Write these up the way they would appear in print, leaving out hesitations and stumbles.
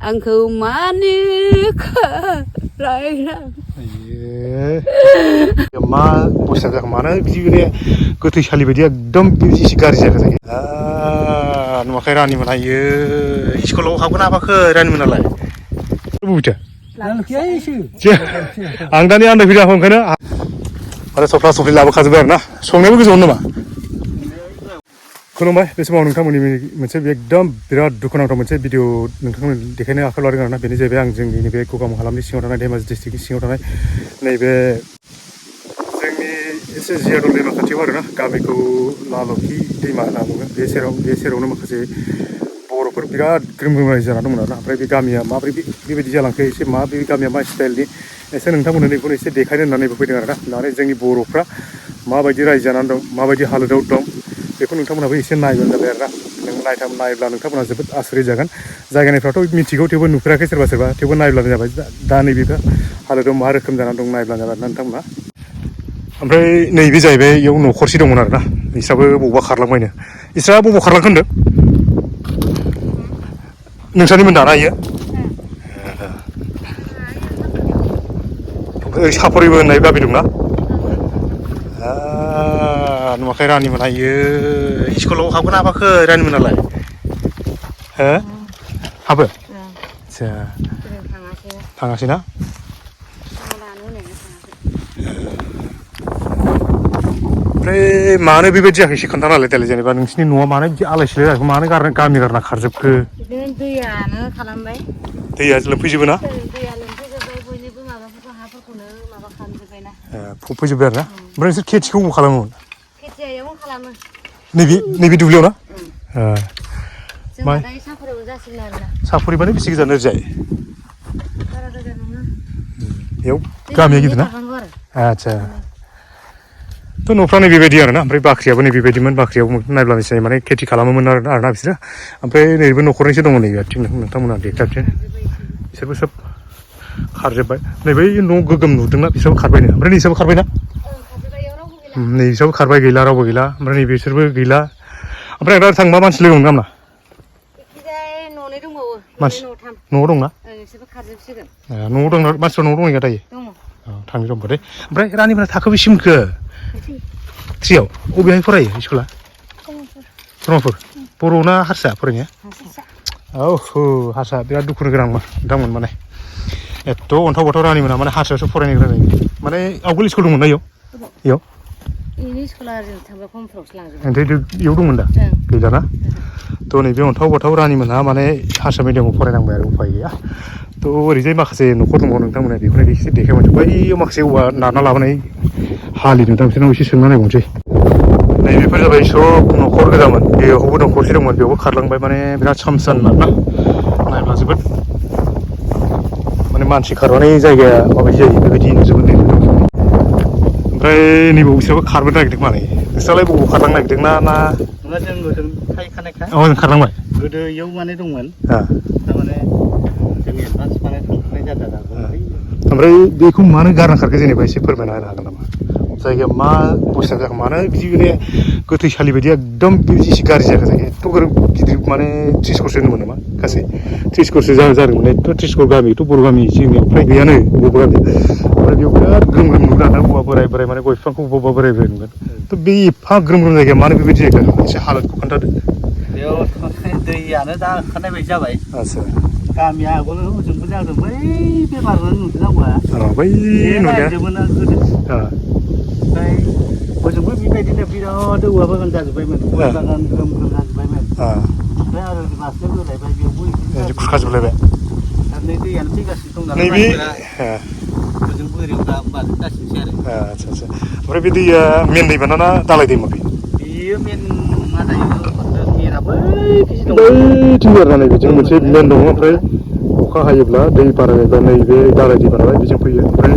आंखौ मानो खालायलां मा अबस्था जाखो मानो बिदि बे गोथैसालि बायदि एकदम बिदि गाज्रि जाखो जायो नुवाखै रानिमोन आयो स्कुलाव हाबगोन हाबाखै रानिमोनालाय बबेथो आं दानि आन्दायफैदों ओंखायनो आरो सफ्ला सफ्लि लाबोखाजोब्बाय आरो ना संनायाबो गोजौआवनो नामा खुलुमबाय बे समाव नोंथांमोननि मोनसे एकदम बिराद दुखुनांथाव मोनसे भिडिअ नोंथांमोन देखायनो आखायाव लादों आरोना बेनो जाहैबाय आं जोंनि नैबे गगामुग हालामनि सिङाव थानाय धेमाजि डिस्ट्रिक्टनि सिङाव थानाय नैबे जोंनि एसे जियादल दैमा खाथियाव आरोना गामिखौ लालखि दैमा होनना बुङो बे सेरावनो माखासे बर'फोर बिराद ग्रोम ग्रोम रायजो जाना दंमोन आरोना ओमफ्राय बे गामिया माबोरै बेबायदि जालांखो एसे बे गामिया मा स्टाइलनि एसे नोंथांमोननो बेखौनो एसे देखायनो होननानै फैदों आरोना माने जोंनि बर'फ्रा माबायदि रायजो जानानै दं माबायदि हालोदाव दं बेखौ नोंथांमोनहाबो एसे नायबानो जाबाय आरोना नायोब्ला नोंथांमोनहा जोबोद आसुरित जागोन जायगानिफ्राथ' मिथिगौ थेवबो नुफेराखै सोरबा थेवबो नायब्लानो जाबाय दा नैबे हालोदाव मा रोखोम जानानै दं नायब्लानो जाबाय आरोना नोंथांमोनहा ओमफ्राय नैबे जाहैबाय इयाव न'खरसे दंमोन आरोना इसराबो बबावबा खारलांबायनो इसरा बबाव खारलांखो होनदों नोंसानिमोन दाना इयो ओरै साफरिबो होननाय गामि दंना नुवाखै रानिमोन आयो स्कुलाव हाबगोन हाबाखै रानिमोनालाय हो हाबो आदसा थाङासै ना ओमफ्राय मानो बेबायदि जायाखै एसे खोन्थानालाय देलाय जेनेबा नोंसिनि न'आ मानो बिदि आलाय सिलाय जाखो मानो गामि गारना खारजोबखो बिदिनो दैयानो खालामबाय दैया लोमफैजोबो ना दैया लोमफैजोब्बाय बयनिबो माबाफोरखौ हाफोरखौनो माबा खालामजोब्बायना फबफैजोब्बाय आरो ना ओमफ्राय नोंसोर खेथिखौ बबाव खालामोमोन खेथिया इयावनो खालामो नैबे दुब्लियाव ना जोंहा दायो साफारियाव जासिगोन आरोना साफारि माने बेसे गोजान ओरैजाय बारा गोजान नङा बेयाव गामिया गिदिर ना आदसा थ' न'फ्रा नै बेबायदि आरोना ओमफ्राय बाख्रियाबो नै बेबायदिमोन बाख्रियाव नायब्लानो सिनाय माने खेथि खालामोमोन आरोना बिसोरो ओमफ्राय नैबे न'खरनैसो दङ नै बिथिं नोंथांमोनहा देखायसै बिसोरबो सोब खारजोब्बाय नै बै न' गोगोम नुदोंना बिसोरबो खारबायनो ओमफ्राय नैसोरबो खारबायना नै बिसोरबो खारबाय गैला रावबो गैला ओमफ्राय नै बिसोरबो गैला ओमफ्राय आं दा थांबा मानसि लोगो मोनगोन ना न'नै दंबावो मानसि न'आव दंना बिसोरबो खारजोबसिगोन न'आव दं मानसिफ्रा न'आव दंना दायो थांनो दंबा दे ओमफ्राय रानिफ्रा थाखो बेसे मोनखो थ्रियाव बबेहाय फरायो स्कुला ब्रह्मपुर बर' ना हारसा फरायनाया हारसा बिराद दुखुनि गोनां नोंथांमोन माने एथ' अन्थाव बाथाव रानिमोना माने हारसायावसो फरायनो गोनां जायो माने आवगोल स्कुल दंमोन ना इयाव ओमफ्राय इयाव दंमोन दा गैलाना थ' नैबे अन्थाव बाथाव रानिमोनहा माने हारसा मिडियामाव फरायनांबाय आरो उफाय गैया थ' ओरैजाय माखासे न'खर दङ नोंथांमोना बेखौनो एसे देखायबाय बैयाव माखासे औवा नारना लाबोनाय हालि नोंथां बिसोरनाव एसे सोंना नायबावनोसै नैबेफोर जाबाय सब न'खर गोजामोन बेयावबो न'खरसे दंमोन बेयावबो खारलांबाय माने बिराद सामसान आरोना नायब्ला जोबोद माने मानसि खारनानै जायगाया माबायदि जायो बेबायदि नुजोबो ओमफ्राय नैबाव बिसोरबो खारबोनो नागिरदों माने नोंस्रालाय बबाव खारलांनो नागिरदों ना जों थाहैखानायखा जों खारलांबाय गोदो इयाव माने दंमोन थारमाने जों एडभान्स माने थांखानाय जादों ओमफ्राय बेखौ मानो गारना खारखो जेनेबा एसे फोरमायना होनो हागोन नामा जायगाया मा अबस्था जाखो मानो बिदि बे गोथैसालि बायदि एकदम बिदि एसे गाज्रि जाखो जायगाया एथ' गिदिर माने 30 घरसो होनोमोन नामा गासै 30 घरसो जादोंमोन एथ' 30 घर गामिथ' बर' गामि जोंनियाव फ्राय गैयानो बबेबा गामि ओमफ्राय बेयाव बिराद ग्रोम ग्रोम नुगोन आरोना औवा बोराय बोराय माने गय बिफांखौ बबेबा बोराय बोराय नुगोन थ' बे एफा ग्रोम ग्रोम जायगाया मानो बेबायदि जायगा एसे हालोदखौ खोन्थादो बेयाव दैयानो दा ओंखारनाय बायदि जाबाय आदसा गामिया आगोल हजोंबो जादों बै बेमारनो नुदोंनांगौआ बै नायजोबोना गोदो ओमफ्राय हजोंबो बेबायदिनो बिराद औवा बागान जाजोब्बायमोन गय बागान ग्रोम ग्रोम जाजोब्बायमोन ओमफ्राय आरो बास्लाय बोलायबाय बेयावबो खुरखाजोबलायबाय दा नै दैयानो फैगासिनो दं नैबे नालाय हजों बोरियाव दा बारजासिनोसै आरो आदसा ओमफ्राय बे दैया मेन दैमाना ना दालाय दैमा बेयो मेन मा जायो मेना बैथिं आरोना नैबेथिं मोनसे मेन दङ ओमफ्राय अखा हायोब्ला दै बारा जायोब्ला नैबे दालाय दैमा नालाय बेजों फैयो ओमफ्राय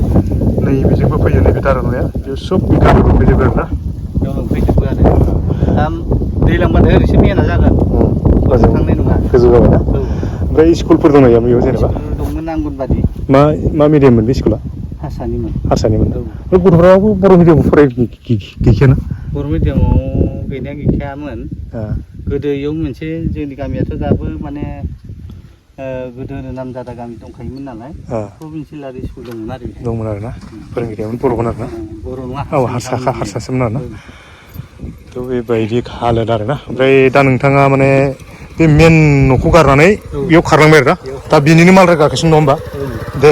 नैबेजोंबो फैयो नैबे दारागावया बेयाव सब बे गामियाव फैजोबो आरोना बेयाव फैजोबो आरो दा दैलांबानो ओरैसो मेना जागोन थांनाय नङा गोजौ जाबायना ओमफ्राय स्कुलफोर दं नामा बेयाव जेनेबा दंमोन आंगनबादि मा मिडियाममोन बे स्कुला हारसानिमोन गथ'फ्राबो बर' मिडियामाव गैखायाना बर' मिडियामाव गैनाया गैखायामोन गोदो इयाव मोनसे जोंनि गामियाथ' दाबो माने गोदोनो नामजादा गामि दंखायोमोन नालाय प्रभिन्सियेल स्कुल दंमोन आरो दंमोन आरोना फोरोंगिरियामोन बर'मोन आरोना बर' नङा औ हारसासोमोन आरोना थ' बेबायदि हालोद आरोना ओमफ्राय दा नोंथाङा माने बे मेन न'खौ गारनानै बेयाव खारलांबाय आरोना दा बिनिनो माल रोगागासिनो दं होमबा दे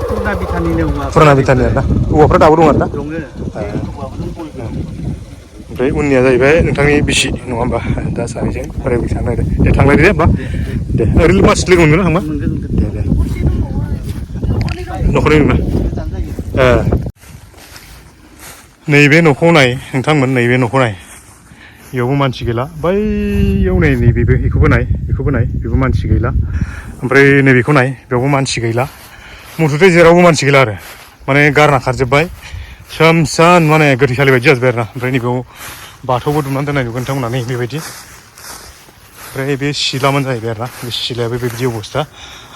पुराना बिथानिनो पुराना बिथानि आरोना औवाफ्रा दाबो दं आरोना दङ ओमफ्राय उननिया जाहैबाय नोंथांनि बिसि नङा होमबा दा सानैजों फरायबाय थानो नागिरदों दे थांलायदो दे होमबा दे ओरैनो मानसि लोगो मोनगोन ना थांबा दे दे न'खरनि नोंना नैबे न'खौ नाय नोंथांमोन नैबे न'खौ नाय बेयावबो मानसि गैला बैयाव नै नैबेबो बेखौबो नाय बेबो मानसि गैला ओमफ्राय नैबेखौ नाय बेयावबो मानसि गैला मुथुथे जेरावबो मानसि गैला आरो माने गारना खारजोब्बाय सोमसान माने गोथैसालि बायदि जाजोब्बाय आरोना ओमफ्राय नैबेयाव बाथौबो दुमनानै दोननाय नुगोन नोंथांमोना नै बेबायदि ओमफ्राय बे सिलामोन जाहैबाय आरोना बे सिलायाबो बेबायदि अबस्था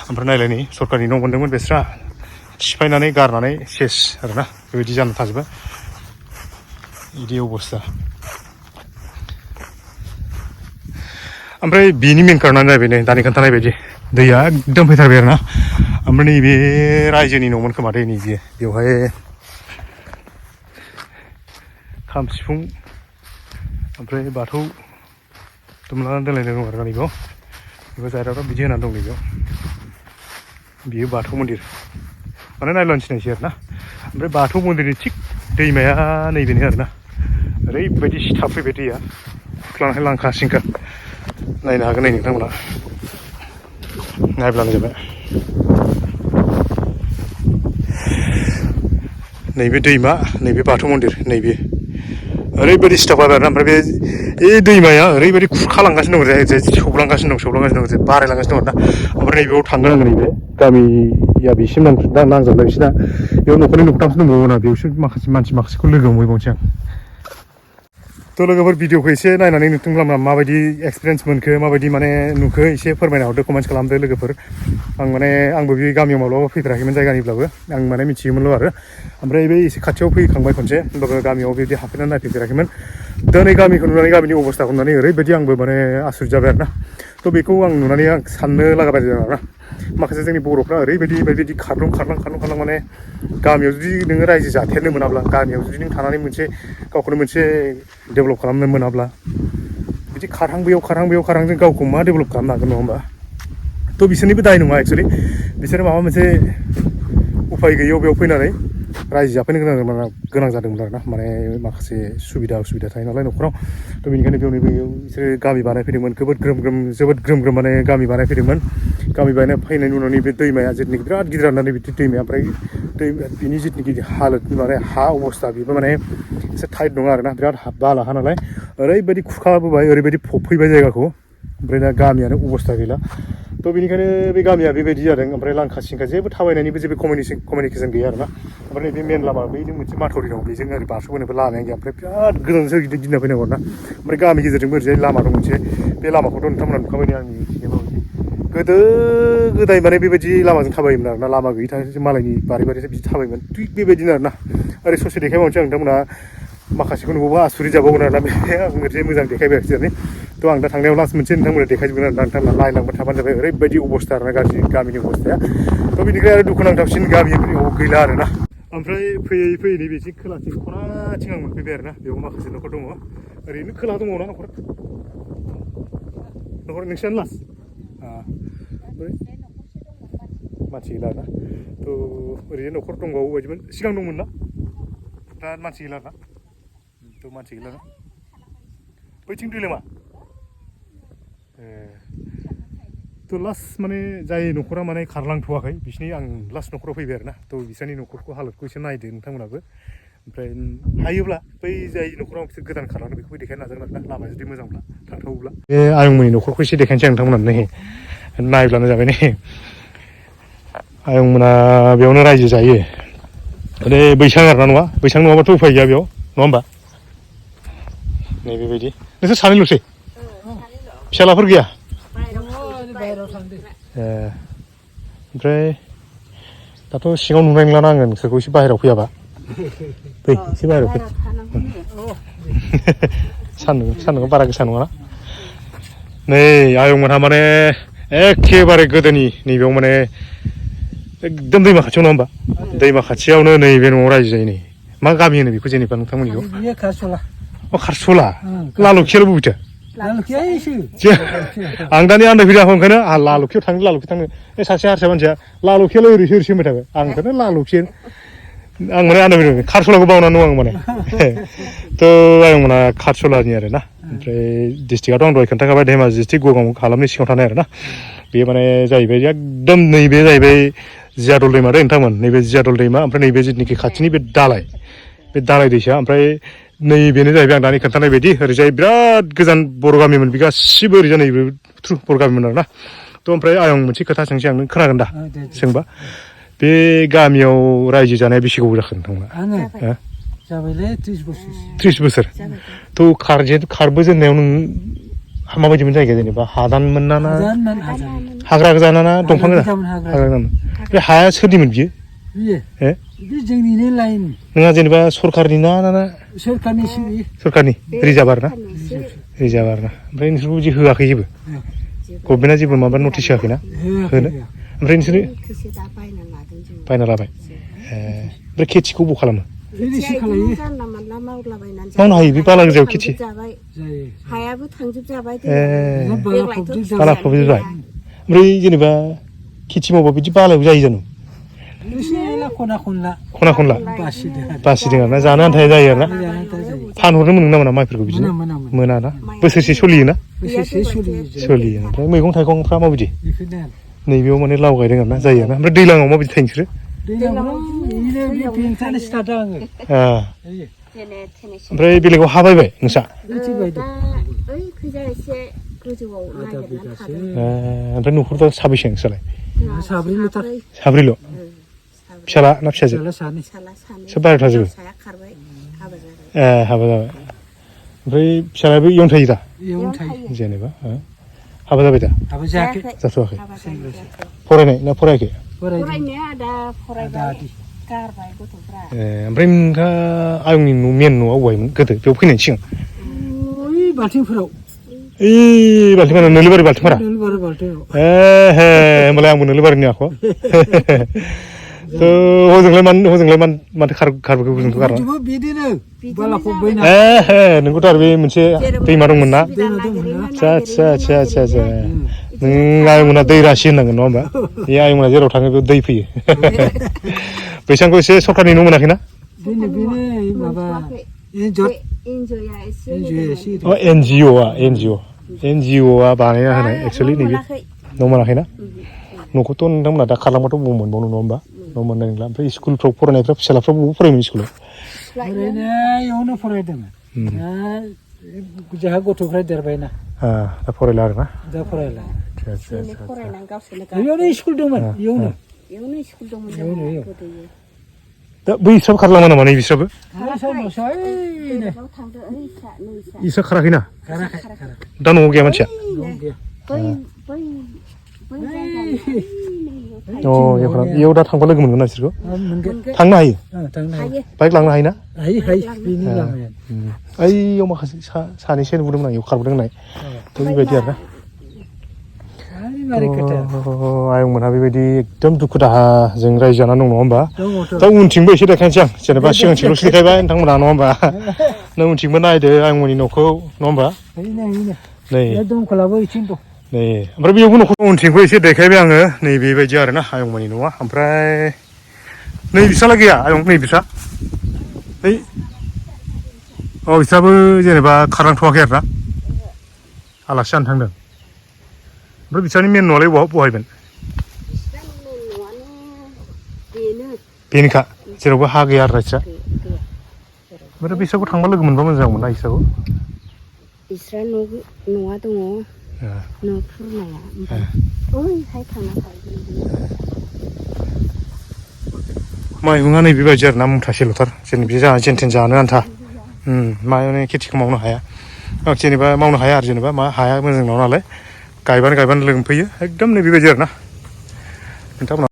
ओमफ्राय नायलाय नै सरकारनि न' मोनदोंमोन बेस्रा सिफायनानै गारनानै सेस आरोना बेबायदि जाना थाजोब्बाय बिदि अबस्था ओमफ्राय बिनि मेन कारनानो जाहैबाय नै दानि खोन्थानाय बायदि दैया एकदम फैथारबाय आरोना ओमफ्राय नैबे रायजोनि न'मोन खोमा दै नैबे बेवहाय खाम सिफुं ओमफ्राय बाथौ दुमनानै दोनलायनाय दं आरोना नैबेयाव बेबो जायगाफ्रा बिदि होनानै दं नैबेयाव बियो बाथौ मन्दिर माने नायब्लानो सिनायसै आरोना ओमफ्राय बाथौ मन्दिरनि थिग दैमाया नैबेनो आरोना ओरैबायदि सिथाब फैबाय दैया खुख्लांनानै लांखा सिंखा नायनो हागोन नै नोंथांमोना नायब्लानो जाबाय नैबे दैमा नैबे बाथौ मन्दिर नैबे ओरैबायदि सिथाब जाबाय आरोना ओमफ्राय बे दैमाया ओरैबायदि खुरखालांगासिनो दं जे सौलांगासिनो दं जे बारायलांगासिनो दं आरोना ओमफ्राय नैबेयाव थांगोन आङो नैबे गामिया बेसिम नांजाबनाय बिसिना बेयाव न'खरनि न'खरथामसो दंबावो ना बेयावसो माखासेखौ लोगो मोनहैबावनोसै आं थ' लोगोफोर भिडिअखौ एसे नायनानै नोंथांमोना माबायदि एक्सपिरियेन्स मोनखो माबायदि माने नुखो एसे फोरमायना हरदो कमेन्ट्स खालामदो लोगोफोर आं माने आंबो बे गामियाव माब्लाबा फैफेराखैमोन जायगानिब्लाबो आं माने मिथियोमोनल' आरो ओमफ्राय बे एसे खाथियाव फैखांबाय खनसे होमबाबो गामियाव बिदि हाबफैनानै नायफैफेराखैमोन दिनै गामिखौ नुनानै गामिनि अबस्थाखौ नुनानै ओरैबायदि आंबो माने आसुरित जाबाय आरोना थ' बेखौ आं नुनानै आं साननो लागा बायदि जादों आरोना माखासे जोंनि बर'फ्रा ओरैबायदि खारलां माने गामियाव जुदि नोङो रायजो जाथेरनो मोनाब्ला गामियाव जुदि नों थानानै गावखौनो मोनसे डेभेलप खालामनो मोनाब्ला बिदि खारहां बैयाव जों गावखौ मा डेभेलप खालामनो हागोन नङा होमबा थ' बिसोरनिबो दाय नङा एक्सुवेलि बिसोरो माबा मोनसे उफाय गैयैयाव बेयाव फैनानै रायजो जाफैनो गोनां जादोंमोन आरोना माने माखासे सुबिदा थायो नालाय न'खराव थ' बेनिखायनो बेयाव बिसोरो गामि बानायफैदोंमोन जोबोद ग्रोम माने गामि बानायफैदोंमोन गामि बानायफैनायनि उनाव बे दैमाया जिथुनिखि बिराद गिदिर होननानै बिदि दैमाया ओमफ्राय बिनि जिथुनिखि हालोद माने हा अबस्था बेबो माने एसे टाइट नङा आरोना बिराद बाला हा नालाय ओरैबायदि खुरखाबोबाय ओरैबायदि फबफैबाय जायगाखौ ओमफ्राय दा गामियानो अबस्था गैला थ' बेनिखायनो बे गामिया बेबायदि जादों ओमफ्राय लांखा सिंखा जेबो थाबायनायनिबो जेबो कमिउनिकेसन गैया आरोना ओमफ्राय बे मेन लामा बैजों मोनसे माथावरि दं बेजों ओरै बारस'बोनोबो लामायानो गैया ओमफ्राय बिराद गोजानसो गिदिंना फैनांगौ आरोना ओमफ्राय गामि गेजेरजोंबो ओरैजाय लामा दं मोनसे बे लामाखौथ' नोंथांमोना नुखाबाय आंनि मिथिनायाव गोदो गोदाय माने बेबायदि लामाजों थाबायोमोन आरोना लामा गैयि थाखायसो मालायनि बारिसो बिदि थाबायोमोन थिग बेबायदिनो आरोना ओरै ससे देखायबावनोसै आं नोंथांमोना माखासेखौ नुबावबा आसुरित जाबावगोन आरोना बे आं ओरैजाय मोजां देखायबाय आरोखि थ' आं दा थांनायाव लास्ट मोनसे नोंथांमोना देखायजोबगोन आरोना नोंथांमोना नायलांबाय थाबानो जाबाय ओरैबायदि अबस्था आरोना गाज्रि गामिनि अबस्थाया थ' बेनिफ्राय आरो दुखुनांथावसिन गामियाव गैला आरोना ओमफ्राय फैयै नैबेथिं खोलाथिं खनाथिं आं मोनफैबाय आरोना बेयाव माखासे न'खर दङ ओरैनो खोला दङना न'खर नोंसिनानो लास्ट मानसि गैला आरोना थ' ओरैनो न'खर दंबावो बायदिमोन सिगां दंमोन ना दा मानसि गैला आरोना थ' मानसि गैला ना बैथिं दै लोमा थ' लास्ट माने जाय न'खरा माने खारलांथ'वाखै बिसिनि आं लास्ट न'खराव फैबाय आरोना थ' बिसोरनि न'खरखौ हालोदखौ एसे नायदो नोंथांमोनाबो ओमफ्राय हायोब्ला बै जाय न'खराव बिसोर गोदान खारलांदों बेखौबो देखायनो नाजागोन आरोना लामाया जुदि मोजांब्ला थांथावोब्ला बे आयंमोननि न'खरखौ एसे देखायनोसै आं नोंथांमोनानो नै नायब्लानो जाबाय नै आयंमोना बेयावनो रायजो जायो माने बैसां आरोना नङा बैसां नङाबाथ' उफाय गैया बेयाव नङा होमबा नै बेबायदि नोंसोर सानैल'सै फिसालाफोर गैया ओमफ्राय दाथ' सिङाव नुनाय नंलाना आङो नोंसोरखौ एसे बाहेरायाव फैयाबा फै एसे बाहेरायाव फै सान्दुङा बारा गोसा नङाना नै आयंमोनहा माने एखेबारे गोदोनि नैबेयाव माने एकदम दैमा खाथियाव नङा होमबा दैमा खाथियावनो नैबे न'आव रायजो जायो नै मा गामि होनो बेखौ जेनेबा नोंथांमोननिखौ बियो खारसला अ खारसला लालुखियाल' बबेथो लालुखिया एसे आं दानि आन्दायफैदों ओंखायनो आंहा लालुखियाव थांनो बे सासे हारसा मानसिया लालुखियाल' ओरैसो होनबाय थाबाय आं ओंखायनो लालुखि आं माने आन्दायफैदों खारसलाखौ बावनानै दं आं माने थ' आं मोना खारसलानि आरो ना ओमफ्राय डिस्ट्रिक्टआथ' आं दहाय खोन्थाखाबाय धेमाजि डिस्ट्रिक्ट गगामुग हालामनि सिङाव थानाय आरो ना बेयो माने जाहैबाय एकदम नैबे जाहैबाय जियादल दैमा दै नोंथांमोन नैबे जियादल दैमा ओमफ्राय नैबे जिथुनिखि खाथिनि बे दालाय दैसा ओमफ्राय नैबेनो जाहैबाय आं दानि खोन्थानाय बायदि ओरैजाय बिराद गोजान बर' गामिमोन बे गासिबो ओरैजाय नैबे थ्रु बर' गामिमोन आरो ना थ' ओमफ्राय आं मोनसे खोथा सोंसै आं नों खोनागोन दा सोंबा बे गामियाव रायजो जानाया बेसे गोबाव जाखो नोंथांमोना आङो जाबायलै 30 बोसोर 30 बोसोर थ' खारबोजेननायाव नों माबायदिमोन जायगाया जेनेबा हादानमोन ना हाग्रा गोजाना ना दंफां गोजा हाग्रा गोजान बे हाया सोरनिमोन बियो बे जोंनिनो लाइन नोंहा जेनेबा सरखारनि ना सरखारनि रिजार्भ आरो ना ओमफ्राय नोंसोरखौ बिदि होआखै जेबो गभर्नमेन्टआ जेबो माबा नटिस होआखैना होनो ओमफ्राय नोंसोरो बायना लाबाय ओमफ्राय खेथिखौ बबाव खालामो मावनो हायो बे बालागोजायाव खेथि हायाबो थांजोबजाबाय बाला फबजोबबाय ओमफ्राय जेनेबा खेथि मावबा बिदि बालायाव जायो जानो खना खनला बासिदों आरोना जानो आन्थाया जायो आरोना फानहरनो मोनो ना मोना माइफोरखौ बिदिनो मोना ना बोसोरसे सोलियोना सोलियो ओमफ्राय मैगं थाइगंफ्रा माबायदि नैबेयाव माने लाव गायदों आरोना जायो आरोना ओमफ्राय दैज्लाङाव माबायदि थायो नोंसोरो ओमफ्राय बेलेगाव हा बायबाय नोंसा ओमफ्राय न'खरफ्रा साबैसे नोंसालाय साब्रैल' फिसाला ना फिसाजो सोब बाहेरायाव थाजोबो हाबा जाबाय ओमफ्राय फिसालायाबो इयावनो थायो दा जेनेबा हाबा जाबाय दा जाथ'वाखै फरायनाय ना फरायाखै ओमफ्राय नोंहा आयंनि मेन न'आ बहायमोन गोदो बेयाव फैनायनि सिगां बाल्थिंफोराव बाल्थिंफोरा नोलोबारि बाल्थिंफोरा होमबालाय आंबो नोलोबारिनि आख' हजोंलाय माथो खारबोखो हजोंथ' गारना नोंखौथ' आरो बे मोनसे दैमा दंमोन ना आदसा नों आयंमोना दै रासि होननांगोन नङा होमबा बे आयंमोना जेराव थाङो बेयाव दै फैयो बैसांखौ एसे सरखारनि न' मोनाखैना एनजिअ'आ बानायना होनाय एक्सुवेलि नैबे न' मोनाखैना न'खौथ' नोंथांमोना दा खारलांबाथ' बबाव मोनबावनो नङा होमबा न' मोननाय नंला ओमफ्राय स्कुलफ्राव फरायनायफ्रा फिसालाफ्रा बबाव फरायोमोन स्कुलाव फरायनायावनो फरायदों जोंहा गथ'फ्रा देरबायना दा फरायला आरोना दा फरायला बेयावनो स्कुल दंमोन इयावनो दा बै बिस्राबो खारलाङो नामा नै बिस्राबो इसोर खाराखैना दा न'आव गैया मानसिया इयाव दा थांबा लोगो मोनगोन ना बिसोरखौ थांनो हायो बाइक लांनो हायोना ओइयाव माखासे सानैसो नुबोदोंमोन आं इयाव खारबोदों होननाय थ' बेबायदि आरोना आयंमोनहा बेबायदि एकदम दुखु दाहाजों रायजो जानानै दं नङा होमबा दा उनथिंबो एसे देखायनोसै आं जेनेबा सिगांथिंल'सो देखायबाय नोंथांमोना नङा होमबा नों उनथिंबो नायदो आयंमोननि न'खौ नङा होमबा नै ओमफ्राय बेयावबो न'खर उनथिंबो एसे देखायबाय आङो नै बेबायदि आरोना आयंमोननि न'आ ओमफ्राय नै बिस्रालाय गैया आयं नै बिस्रा नै बिस्राबो जेनेबा खारलांथ'वाखै आरोना आलासि जानो थांदों ओमफ्राय बिस्रानि मेन न'आलाय बहायमोन बेनोखा जेरावबो हा गैया आरो बिस्रा ओमफ्राय बिस्राखौ थांबा लोगो मोनबा मोजां जागौमोन ना बिस्राखौ बिस्रा न'आ दङ न'खुरनाया ओमफ्राय थांना माइहुङा नै बेबायदि आरोना मुथासेल'थार जेनेबा जेनथेन जानो आन्था माने खेथिखौ मावनो हाया जेनेबा मावनो हाया आरो जेनेबा हाया मोजां नङा नालाय गायबानो लोगोमफैयो एकदम नै बेबायदि आरोना नोंथांमोना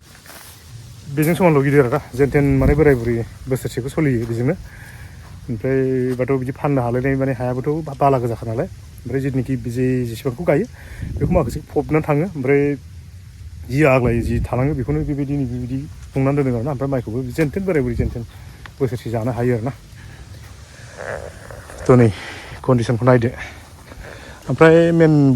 बेजों समानल' गिदिर आरोना जेनथेन माने बोराय बुरि बोसोरसेखौ सोलियो बेजोंनो ओमफ्राय बाथ' बिदि फाननो हालायनाय माने हायाबोथ' बाला गोजाखा नालाय ओमफ्राय जिथुनिखि जेसेबांखौ गायो बेखौ माखासे फबनानै थाङो ओमफ्राय जि आग्लायो जि थालाङो बेखौनो बेबायदि बुंनानै दोनदों आरोना ओमफ्राय माइखौबो जेनथेन बोराय बुरै जेनथेन बोसोरसे जानो हायो आरोना थ' नै कन्डिसनखौ नायदो ओमफ्राय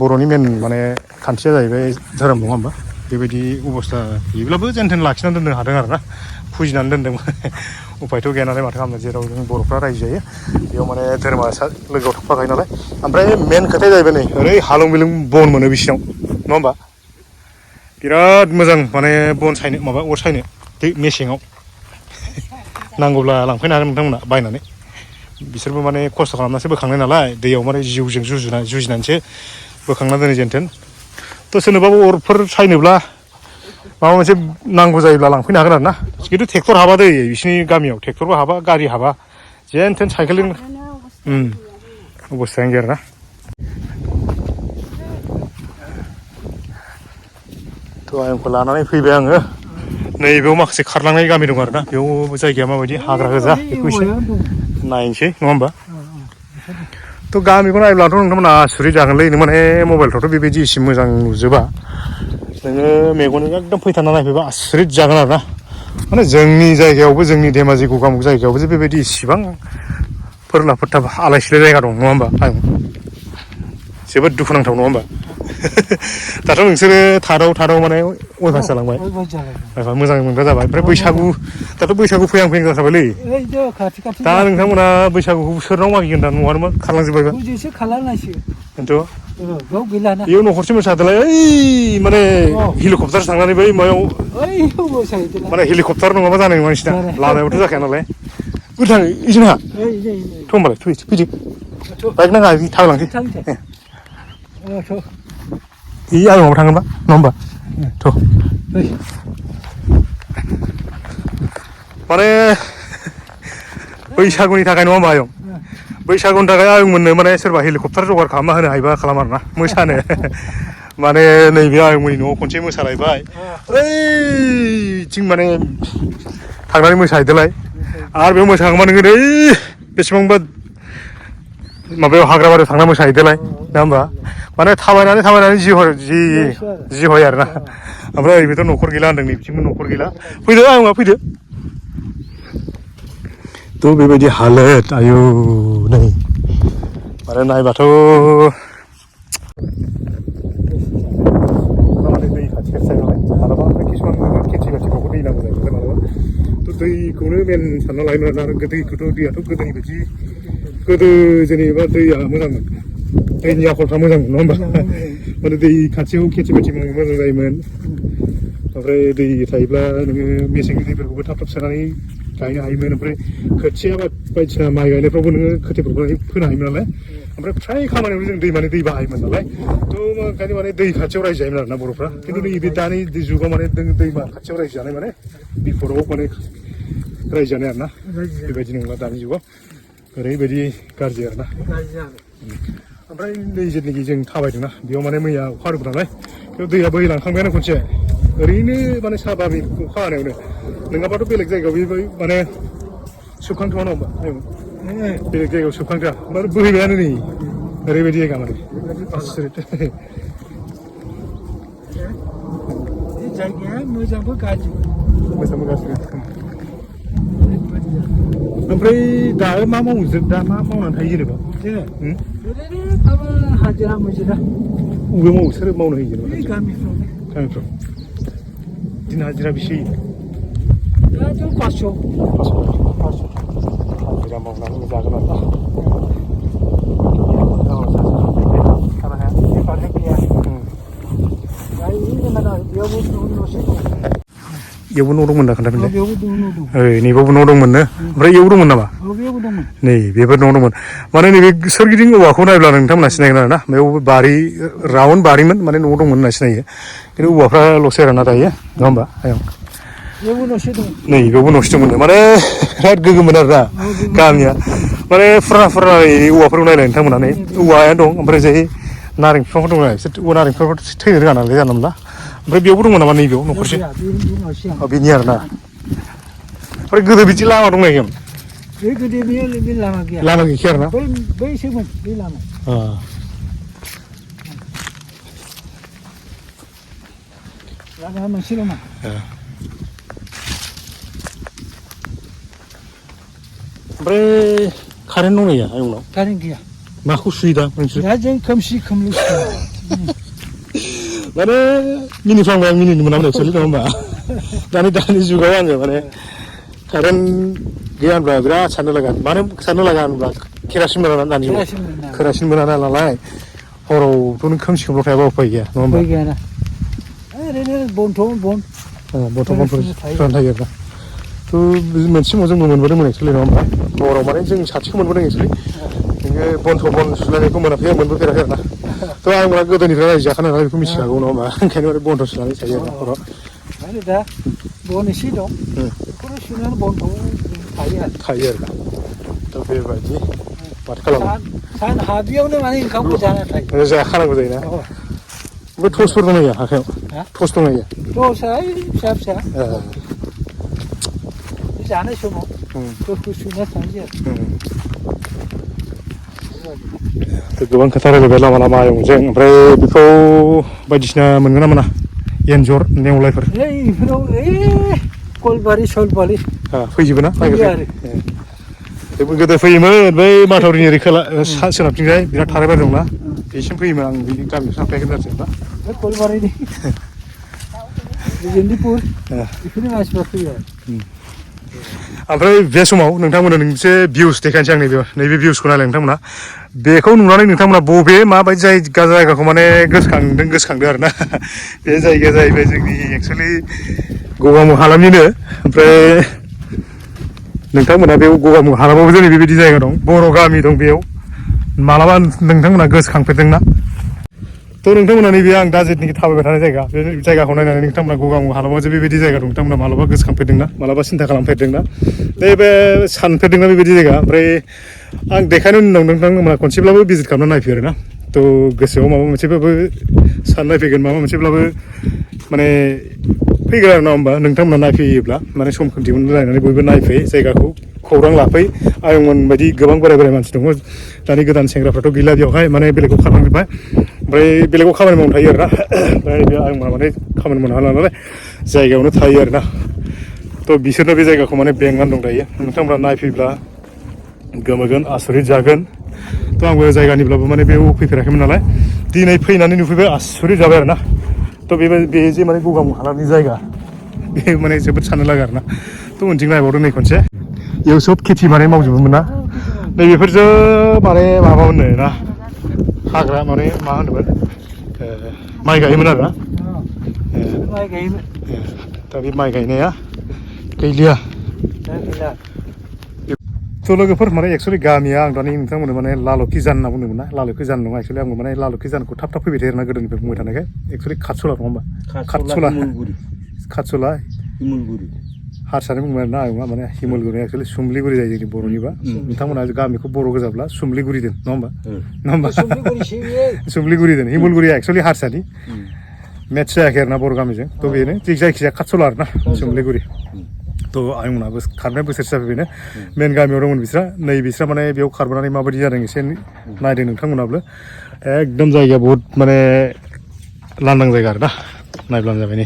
बर'नि मेन माने खान्थिया जाहैबाय धोरोम नङा होमबा बेबायदि अबस्था गैयाब्लाबो जेनथेन लाखिनानै दोननो हादों आरोना फुजिनानै दोनदों उफायथ' गैया नालाय माथो खालामनो जेराव जों बर'फ्रा रायजो जायो बेयाव माने धोरोमा लोगोआव थाफाखायो नालाय ओमफ्राय मेन खोथाया जाहैबाय नै ओरै हालुं बिलुं बन मोनो बिसिनाव नङा होमबा बिराद मोजां माने बन सायनो माबा अर सायनो मेसेङाव नांगौब्ला लांफैनो हागोन नोंथांमोना बायनानै बिसोरबो माने खस्थ' खालामनासो बोखांनाय नालाय दैयाव माने जिउजों जुजिनानैसो बोखांना दोनो जेनथेन थ' सोरनोबाबो अरफोर सायनोब्ला माबा मोनसे नांगौ जायोब्ला लांफैनो हागोन आरो ना खिन्थु ट्रेक्टर हाबा दै बिसिनि गामियाव ट्रेक्टरबो हाबा गारि हाबा जेनथेन साइकेलजों अबस्थायानो गैया आरोना थ' आयंखौ लानानै फैबाय आङो नैबेयाव माखासे खारलांनाय गामि दं आरोना बेयाव जायगाया माबायदि हाग्रा गोजा बेखौ एसे नायनोसै नङा होमबा थ' गामिखौ नायब्लाथ' नोंथांमोना आसुरित जागोनलै नों माने मबाइलफ्रावथ' बेबायदि एसे मोजां नुजोबा नोङो मेगनजों एकदम फैथारना नायफैबा आसुरित जागोन आरोना माने जोंनि जायगायावबो जोंनि धेमाजि गगामुग जायगायावबो जे बेबायदि इसिबां फोरला फोथाब आलाय सिलाय जायगा दं नङा होमबा आयं जोबोद दुखुनांथाव नङा होमबा दाथ' नोंसोरो थादाव माने अयभास जालांबाय मोजां मोनग्रा जाबाय ओमफ्राय बैसागु दाथ' बैसागु फैहां जाथारबायलै दा नोंथांमोना बैसागुखौ सोरनाव मागिगोन दा न'आनो खारलांजोब्बायबा खिन्थु बेयाव न'खरसे मोसादोलाय ओइ माने हेलिकप्टार थांनानै बै मायाव माने हेलिकप्टार नङाबा जानाय नङा नोंसिना लामायावथ' जाखाया नालाय गोथां जोंहा थ' होमबालाय फैदो बाइक नाङा थाबायलांसै आयंआव थाङोबा नङा होमबा थ' माने बैसागुनि थाखाय नङा होमबा आयं बैसागुनि थाखाय आयं मोननो माने सोरबा हेलिकप्टार जगार खालामना होनो हायोबा खालाम आरोना मोसानो माने नैबे आयंमोननि न'आव खनसे मोसालायबाय ओइथिं माने थांनानै मोसाहैदोलाय आरो बेयाव मोसाखांबा नोङो नै बेसेबांबा माबायाव हाग्राबारियाव थांना मोसाहैदोलाय नङा होमबा माने थाबायनानै जि हय आरोना ओमफ्राय बेथ' न'खर गैला होनदों नै बिथिंबो न'खर गैला फैदो आयंआ फैदो थ' बेबायदि हालोद आयु नै माने नायबाथ' माने दै खाथि जायो नालाय मालाबा किसुमान खेथि बाथिफ्रावबो दै नांगौ जायो मालाबा थ' दैखौनो मेन सानना लायोमोन आरो दैयाथ' गोदोनि बायदि गोदो जेनेबा दैया मोजांमोन दैनि आखलफ्रा मोजांमोन नङा होमबा माने दै खाथियाव खेथि बाथि मावनो मोजां जायोमोन ओमफ्राय दै थायोब्ला नोङो मेसेंनि दैफोरखौबो थाब सोनानै गायनो हायोमोन ओमफ्राय खोथिया बायदिसिना माइ गायनायफ्रावबो नोङो खोथियाफोरखौ फोनो हायोमोन नालाय ओमफ्राय फ्राय खामानियावनो जों दै बाहायोमोन नालाय थ' ओंखायनो माने दै खाथियाव रायजो जायोमोन आरोना बर'फ्रा खिन्थु नैबे दानि जुगाव माने दैमा खाथियाव रायजो जानाय माने बिफदआव माने रायजो जानाय आरोना बेबायदि नंला दानि जुगाव ओरैबायदि गाज्रि आरोना ओमफ्राय दै जेथुनाखि जों थाबायदोंना बेयाव माने मैया अखा हादोंमोन नालाय बेयाव दैया बोहैलांखांबायानो खनसे ओरैनो माने साबाबि अखा हानायावनो नङाबाथ' बेलेग जायगायाव बे माने सोबखांथ'वा नङा होमबा बेलेग जायगायाव सोबखांथ'वा माने बोहैबायानो नै ओरैबायदि जायगा माने जायगाया मोजांबो गाज्रि ओमफ्राय दा मा मावो जों दा मा मावनानै थायो जेनेबा हाजिरा मुजिरा बबे मावो सोर मावनो होयो जेनेबा गामिफ्राव दिन हाजिरा बेसे होयो 500 हाजिरा मावनानै जागोन आरो इयावबो न' दंमोन दा खोन्थाफिनलाय नैबावबो न' दंमोननो ओमफ्राय इयावबो दंमोन नामा नै बेबो न' दंमोन माने नैबे सोरगिदिं औवाखौ नायब्ला नोंथांमोना सिनायगोन आरोना बेयावबो बारि राउन्ड बारिमोन माने न' दंमोन होनना सिनायो खिन्थु औवाफ्राल'सो आरोना दायो नङा होमबा आयं नै बेयावबो न'से दंमोन माने बिराद गोगोममोन आरोना गामिया माने फुराना औवाफोरखौ नायलाय नोंथांमोना नै औवाया दं ओमफ्राय जाय नारें बिफांफोर दं नालाय बिसोर नारें बिफांफोर थैनो रोङा नालाय जानला मोनला ओमफ्राय बेयावबो दंमोन नामा नैबेयाव न'खरसे बेनि आरोना ओमफ्राय गोदो बिदि लामा दंना गैयामोन बे गोदो बे लामा गैया लामा गैखाया आरोना बैसोमोन बे लामा लामा मोनसेल'मोन ओमफ्राय कारेन्ट दं गैया आयंनाव कारेन्ट गैया माखौ सुयो दा नोंसोर दा जों खोमसि खोमलु माने मिनिफ्लांबाय आं मिनिनो मोनामोन एक्सुवेलि नङा होमबा दानि जुगाव आङो माने कारेन्ट गैया होनब्ला बिराद साननो लागा मानो साननो लागा होनब्ला केरासिन मोना दानि जुगाव केरासिन मोना नालाय हरावथ' नों खोमसि खोमलाव थायाबा उफाय गैया नङा होमबा गैयाना ओरैनो बनफोर थायो आरोना थ' मोनसे समाव जोंबो मोनबोदोंमोन एक्सुवेलि नङा होमबा हराव माने जों साथिखौ मोनबोदों एक्सुवेलि नोङो बन सुलायनायखौ मोनाखै आं मोनबोफेराखै आरोना थ' आं माने गोदोनिफ्राय रायजो जाखानाय नालाय बेखौ मिथिखागौ नङा होमबा ओंखायनो माने बन सुनानै थायो आरोना हराव माने दा बन एसे दं बेखौनो सुनानै बनखौ थायो आरोना थ' बेबायदि माथो खालामो सान हाबियावनो माने ओंखामखौ जाना थायो जाखानांगौ जायोना ओमफ्राय टर्चफोर दं गैया आखायाव टर्च दं गैया टर्चआ फिसा जानाय समाव टर्चखौ सुना थांसै आरो गोबां खोथा रायलायबाय लामा लामा आयंजों ओमफ्राय बेखौ बायदिसिना मोनगोन ना मोना एन्जर नेवलायफोर बेफोराव कलबारि सलबारि फैजोबो ना नागिरबाय गोदो फैयोमोन बै माथावरिनि ओरै खोला सोनाबथिंजाय बिराद थारायबारि दंना बेसिम फैयोमोन आं बिनि गामियाव थांफेराखै आरो जेनेबा कलबारिनि जेन्दिपुर बेफोरनि मानसिफ्रा फैयो आरो ओमफ्राय बे समाव नोंथांमोना मोनसे भिउस देखायनोसै आं नैबे भिउसखौ नायलाय नोंथांमोना बेखौ नुनानै नोंथांमोना बबे माबायदि जायगाखौ माने गोसोखांदों आरोना बे जायगाया जाहैबाय जोंनि एक्सुवेलि गगामुग हालामनिनो ओमफ्राय नोंथांमोना बेयाव गगामुग हालामावबो जोंनि बेबायदि जायगा दं बर' गामि दं बेयाव मालाबा नोंथांमोना गोसोखांफेरदोंना थ' नोंथांमोना नैबे आं दा जेथुनाखि थाबायबाय थानाय जायगा बे जायगाखौ नायनानै नोंथांमोना गगामुग हालामाव जे बेबायदि जायगा दं नोंथांमोना मालाबा गोसोखांफेरदोंना मालाबा सिन्था खालामफेरदोंना बे सानफेरदोंना बेबायदि जायगा ओमफ्राय आं देखायनो उनाव नोंथांमोना खनसेब्लाबो भिजिट खालामना नायफैयो आरोना थ' गोसोआव माबा मोनसेबाबो साननाय फैगोन माबा मोनसेब्लाबो माने फैगोन आरो ना होमबा नोंथांमोना नायफैयोब्ला माने समखौ दिहुनलायनानै बयबो नायफै जायगाखौ खौरां लाफै आयंमोन बायदि गोबां बोराय मानसि दङ दानि गोदान सेंग्राफ्राथ' गैला बेवहाय माने बेलेगाव खारलांजोब्बाय ओमफ्राय बेलेगाव खामानि मावनो थायो आरोना ओमफ्राय बे आयंमोना माने खामानि मावनो हाला नालाय जायगायावनो थायो आरोना थ' बिसोरनो बे जायगाखौ माने बेंनानै दं दायो नोंथांमोना नायफैब्ला गोमोगोन आसरित जागोन थ' आंबो जायगानिब्लाबो माने बेयाव फैफेराखैमोन नालाय दिनै फैनानै नुफैबाय आसरित जाबाय आरोना थ' बे जे माने गगामुग हालामनि जायगा बे माने जोबोद साननो लागा आरोना थ' उनथिं नायबावदों नै खनसे बेयाव सब खेथि माने मावजोबोमोन ना नैबेफोरजों माने माबामोननो ना हाग्रा माने मा होनोमोन माइ गायोमोन आरोना दा बे माइ गायनाया गैलिया थ' लोगोफोर माने एक्सुवेलि गामिया आं दानि नोंथांमोन माने लालखि जान होनना बुंदोंमोन ना लालखि जान नङा एक्सुवेलि आंबो माने लालखि जानखौ थाब फैबाय थायो आरोना गोदोनिफ्राय बुंबाय थानायखाय एक्सुवेलि खाटसला नङा होमबा खाटसला हारसानि बुंबाय आरोना आयंआ माने हिमलगुरि एक्सुवेलि सुम्लिगुरि जायो जोंनि बर'निबा नोंथांमोना गामिखौ बर' गोजाब्ला सुम्लिगुरि दोन नङा होमबा सुम्लिगुरि दोन हिमलगुरिया एक्सुवेलि हारसानि मेट्स जायाखै आरोना बर' गामिजों थ' बेनो जायखिजाया खाटसला आरोना सुम्लिगुरि थ' आयंमोनाबो खारनाय बोसोरसे जाबाय बेनो मेन गामियाव दंमोन बिस्रा माने बेयाव खारबोनानै माबायदि जादों एसे नायदों नोंथांमोनाबो एकदम जायगाया बहुद माने लांदां जायगा आरोना नायब्लानो जाबाय नै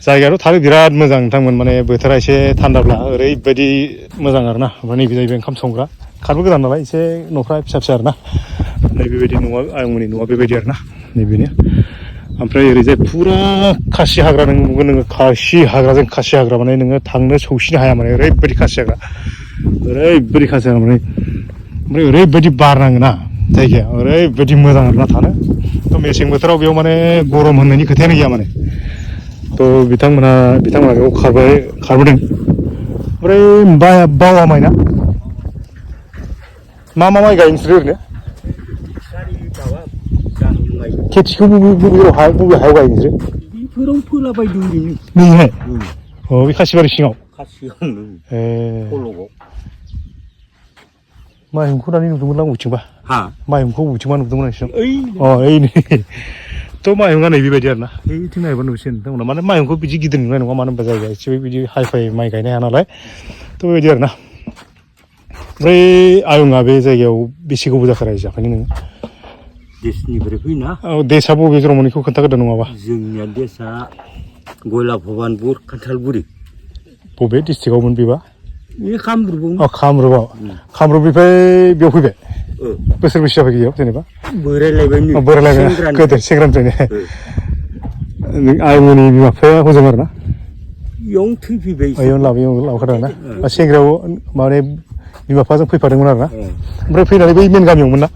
जायगायाथ' थानो बिराद मोजां नोंथांमोन माने बोथोरा एसे थान्दाब्ला ओरैबायदि मोजां आरोना ओमफ्राय नैबे जाहैबाय ओंखाम संग्रा खारबो गोदान नालाय एसे न'फ्रा फिसा आरोना नैबेबायदि न'आ आयंमोननि न'आ बेबायदि आरोना नैबेनो ओमफ्राय ओरैजाय फुरा खासि हाग्रा नुगोन नोङो खासि हाग्राजों खासि हाग्रा माने नोङो थांनो सौसिनो हाया माने ओरैबायदि खासि हाग्रा माने ओमफ्राय ओरैबायदि बार नाङोना जायगाया ओरैबायदि मोजां आरोना थानो थ' मेसें बोथोराव बेयाव माने गरम होननायनि खोथायानो गैया माने थ' बिथांमोना बेयाव खारबोदों ओमफ्राय बावा माइ ना मा माइ गायो नोंसोरो ओरैनो खेथिखौ बबे हायाव गायो नोंसोरो बेफोराव फोलाबायदों ओरैनो नैहाय अ बे खासिबारि सिङाव माइहुंखौ दानि नुदोंमोन आं बबेथिंबा माइहुंखौ बबेथिंबा नुदोंमोन आं ओइ नै थ' माइहुङा नै बेबायदि आरोना बैथिं नायबा नुसिगोन नोंथांमोना माने माइहुंखौ बिदि गिदिर नुनाय नङा मानो होनबा जायगाया एसे बिदि हाइ फाइ माइ गायनो हाया नालाय थ' बेबायदि आरोना ओमफ्राय आयंआ बे जायगायाव बेसे गोबाव जाखो रायजो जाफैनो नोङो देशनिफ्राय फैना औ देसा बबे जरमनिखौ खोन्थाग्रोदो नङाबा जोंनिया देशा गयला भबानपुर खान्थालगुरि बबे डिस्ट्रिक्टआवमोन बेबा बे कामरुपआव अ कामरुपआव कामरुपनिफ्राय बेयाव फैबाय बोसोर बेसे जाबाय बेयाव जेनेबा बोरायलायबाय बोरायलायबाय गोदो सेंग्रानिफ्रायनो आयंनि बिमा बिफाया हजों आरोना इयावनो थैफैबाय इयावनो लाबोखादों आरोना सेंग्रायाव माने बिमा बिफाजों फैफादोंमोन आरोना ओमफ्राय फैनानै बै मेन गामियावमोन ना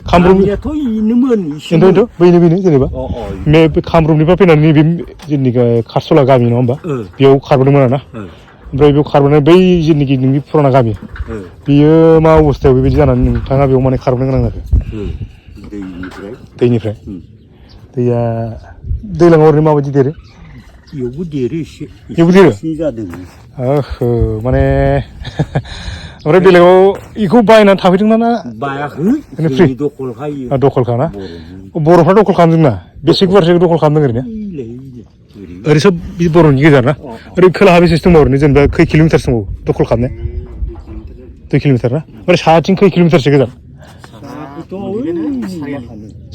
कामरुपनियाथ' इनोमोन बेनोथ' बेनो जेनेबा बे कामरुपनिफ्राय फैनानै नैबे जोंनि खारसला गामि नङा होमबा बेयाव खारबोदोंमोन आरोना ओमफ्राय बेयाव खारबोनानै बै जेनोखि नोंनि फुराना गामि बियो मा अबस्थायाव बेबायदि जानानै नोंथाङा बेयाव माने खारबोनो गोनां जाखो दैनिफ्राय दैया दैज्लाङाव ओरैनो माबायदि देरो इयावबो देरो एसे इयावबो देरो जादों माने ओमफ्राय बेलेगाव इखौ बायनानै थाफैदोंना ना बायाखै फ्रि दखलखा ना बर'फ्रा दखल खालामदोंना बेसे गुवारसो दखल खालामदों ओरैनो सब बर'नि गेजेर ना ओरै खोलाहा बेसेसो दंबावो ओरैनो जेनेबा खै किल'मिटारसो दंबावो दखल खालामनाय 2 किल'मिटार ना ओमफ्राय साहाथिं खै किल'मिटारसो गोजान